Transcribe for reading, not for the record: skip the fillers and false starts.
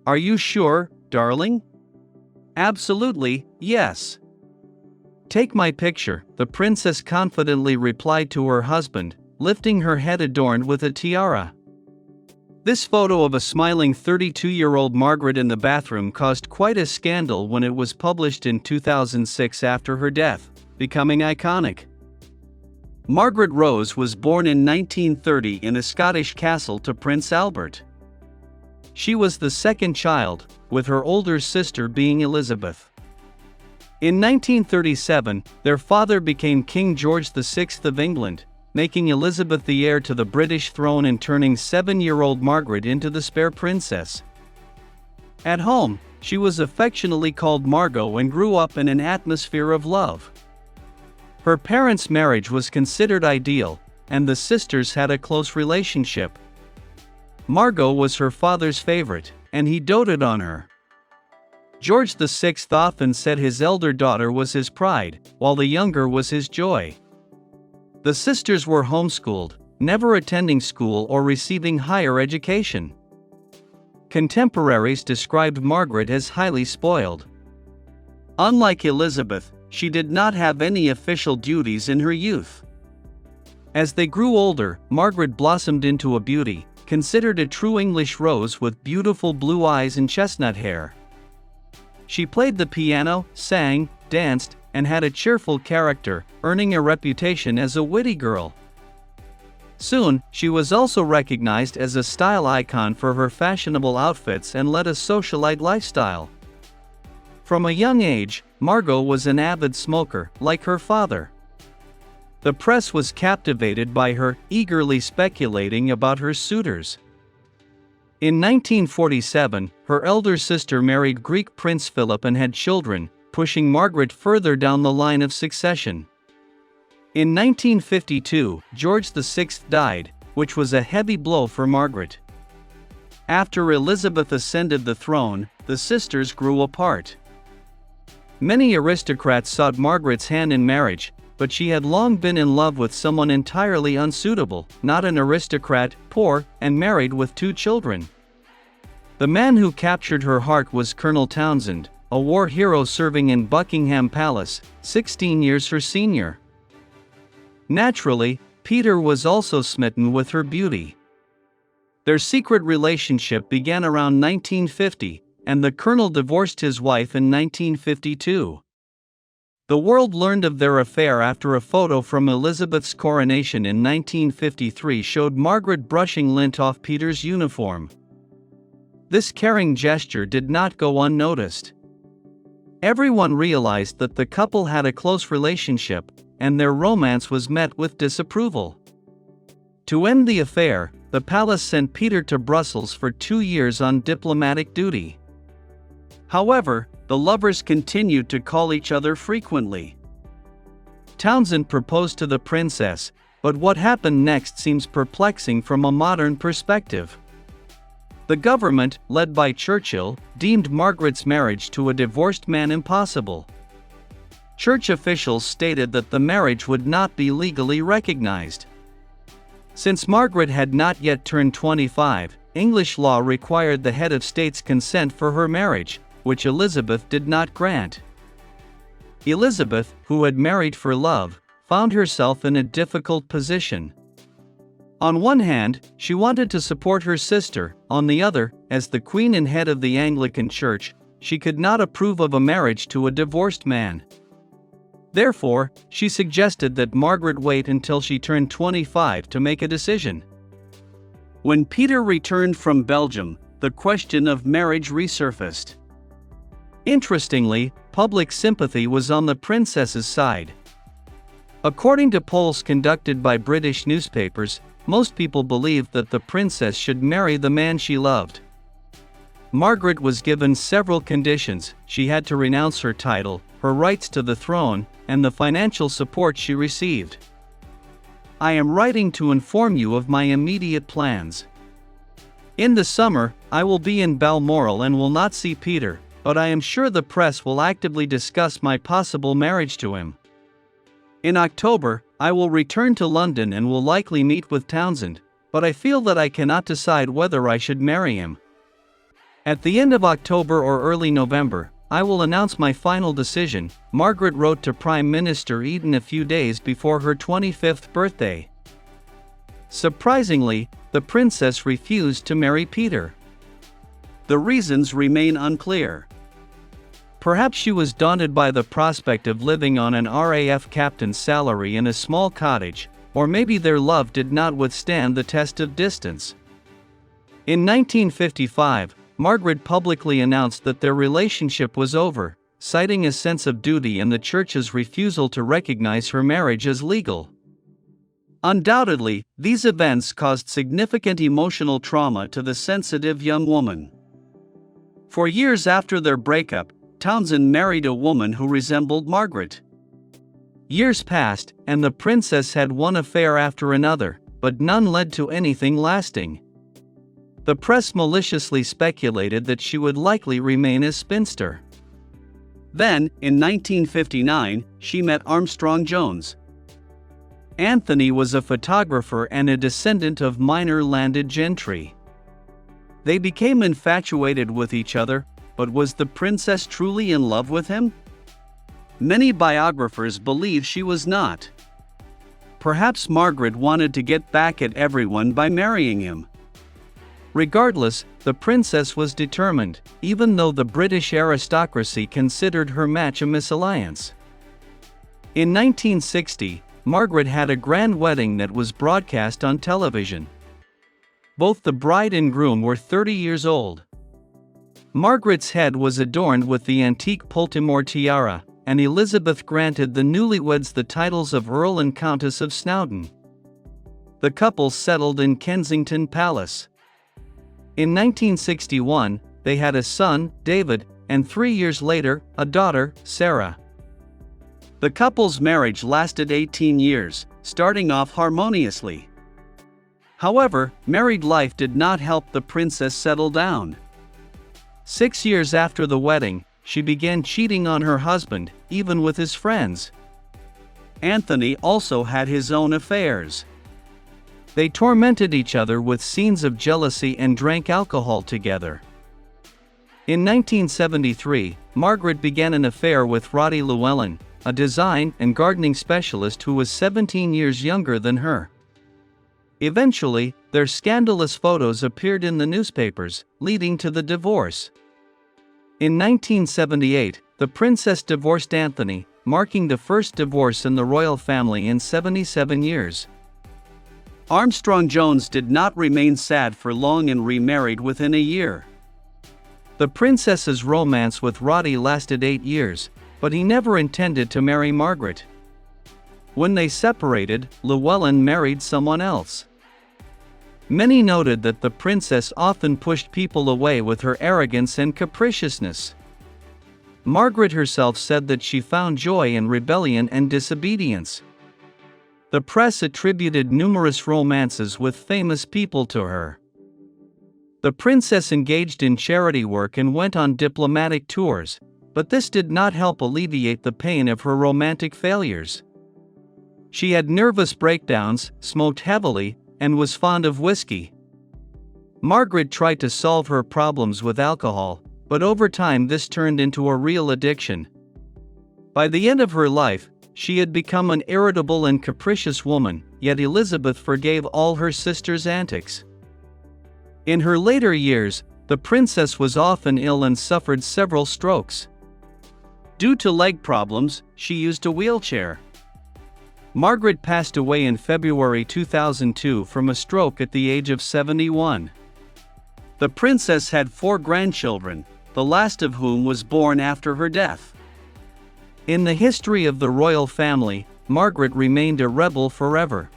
Are you sure, darling? Absolutely, yes. Take my picture, the princess confidently replied to her husband, lifting her head adorned with a tiara. This photo of a smiling 32-year-old Margaret in the bathroom caused quite a scandal when it was published in 2006 after her death, becoming iconic. Margaret Rose was born in 1930 in a Scottish castle to Prince Albert. She was the second child, with her older sister being Elizabeth. In 1937, their father became King George VI of England, making Elizabeth the heir to the British throne and turning 7-year-old Margaret into the spare princess. At home, she was affectionately called Margot and grew up in an atmosphere of love. Her parents' marriage was considered ideal, and the sisters had a close relationship. Margot was her father's favorite, and he doted on her. George VI often said his elder daughter was his pride, while the younger was his joy. The sisters were homeschooled, never attending school or receiving higher education. Contemporaries described Margaret as highly spoiled. Unlike Elizabeth, she did not have any official duties in her youth. As they grew older, Margaret blossomed into a beauty, considered a true English rose with beautiful blue eyes and chestnut hair. She played the piano, sang, danced, and had a cheerful character, earning a reputation as a witty girl. Soon, she was also recognized as a style icon for her fashionable outfits and led a socialite lifestyle. From a young age, Margot was an avid smoker, like her father. The press was captivated by her, eagerly speculating about her suitors. In 1947, her elder sister married Greek Prince Philip and had children, pushing Margaret further down the line of succession. In 1952, George VI died, which was a heavy blow for Margaret. After Elizabeth ascended the throne, the sisters grew apart. Many aristocrats sought Margaret's hand in marriage, but she had long been in love with someone entirely unsuitable, not an aristocrat, poor, and married with 2 children. The man who captured her heart was Colonel Townsend, a war hero serving in Buckingham Palace, 16 years her senior. Naturally, Peter was also smitten with her beauty. Their secret relationship began around 1950, and the colonel divorced his wife in 1952. The world learned of their affair after a photo from Elizabeth's coronation in 1953 showed Margaret brushing lint off Peter's uniform. This caring gesture did not go unnoticed. Everyone realized that the couple had a close relationship, and their romance was met with disapproval. To end the affair, the palace sent Peter to Brussels for 2 years on diplomatic duty. However, the lovers continued to call each other frequently. Townsend proposed to the princess, but what happened next seems perplexing from a modern perspective. The government, led by Churchill, deemed Margaret's marriage to a divorced man impossible. Church officials stated that the marriage would not be legally recognized. Since Margaret had not yet turned 25, English law required the head of state's consent for her marriage, which Elizabeth did not grant. Elizabeth, who had married for love, found herself in a difficult position. On one hand, she wanted to support her sister; on the other, as the Queen and head of the Anglican Church, she could not approve of a marriage to a divorced man. Therefore, she suggested that Margaret wait until she turned 25 to make a decision. When Peter returned from Belgium, the question of marriage resurfaced. Interestingly, public sympathy was on the princess's side. According to polls conducted by British newspapers, most people believed that the princess should marry the man she loved. Margaret was given several conditions: she had to renounce her title, her rights to the throne, and the financial support she received. I am writing to inform you of my immediate plans. In the summer, I will be in Balmoral and will not see Peter, but I am sure the press will actively discuss my possible marriage to him. In October, I will return to London and will likely meet with Townsend, but I feel that I cannot decide whether I should marry him. At the end of October or early November, I will announce my final decision, Margaret wrote to Prime Minister Eden a few days before her 25th birthday. Surprisingly, the princess refused to marry Peter. The reasons remain unclear. Perhaps she was daunted by the prospect of living on an RAF captain's salary in a small cottage, or maybe their love did not withstand the test of distance. In 1955, Margaret publicly announced that their relationship was over, citing a sense of duty and the Church's refusal to recognize her marriage as legal. Undoubtedly, these events caused significant emotional trauma to the sensitive young woman. For years after their breakup, Townsend married a woman who resembled Margaret. Years passed, and the princess had one affair after another, but none led to anything lasting. The press maliciously speculated that she would likely remain a spinster. Then, in 1959, she met Armstrong-Jones. Anthony was a photographer and a descendant of minor landed gentry. They became infatuated with each other, but was the princess truly in love with him? Many biographers believe she was not. Perhaps Margaret wanted to get back at everyone by marrying him. Regardless, the princess was determined, even though the British aristocracy considered her match a misalliance. In 1960, Margaret had a grand wedding that was broadcast on television. Both the bride and groom were 30 years old. Margaret's head was adorned with the antique Poltimore tiara, and Elizabeth granted the newlyweds the titles of Earl and Countess of Snowdon. The couple settled in Kensington Palace. In 1961, they had a son, David, and 3 years later, a daughter, Sarah. The couple's marriage lasted 18 years, starting off harmoniously. However, married life did not help the princess settle down. 6 years after the wedding, she began cheating on her husband, even with his friends. Anthony also had his own affairs. They tormented each other with scenes of jealousy and drank alcohol together. In 1973, Margaret began an affair with Roddy Llewellyn, a design and gardening specialist who was 17 years younger than her. Eventually, their scandalous photos appeared in the newspapers, leading to the divorce. In 1978, the princess divorced Anthony, marking the first divorce in the royal family in 77 years. Armstrong-Jones did not remain sad for long and remarried within a year. The princess's romance with Roddy lasted 8 years, but he never intended to marry Margaret. When they separated, Llewellyn married someone else. Many noted that the princess often pushed people away with her arrogance and capriciousness. Margaret herself said that she found joy in rebellion and disobedience. The press attributed numerous romances with famous people to her. The princess engaged in charity work and went on diplomatic tours, but this did not help alleviate the pain of her romantic failures. She had nervous breakdowns, smoked heavily, and was fond of whiskey. Margaret tried to solve her problems with alcohol, but over time this turned into a real addiction. By the end of her life, she had become an irritable and capricious woman, yet Elizabeth forgave all her sister's antics. In her later years, the princess was often ill and suffered several strokes. Due to leg problems, she used a wheelchair. Margaret passed away in February 2002 from a stroke at the age of 71. The princess had 4 grandchildren, the last of whom was born after her death. In the history of the royal family, Margaret remained a rebel forever.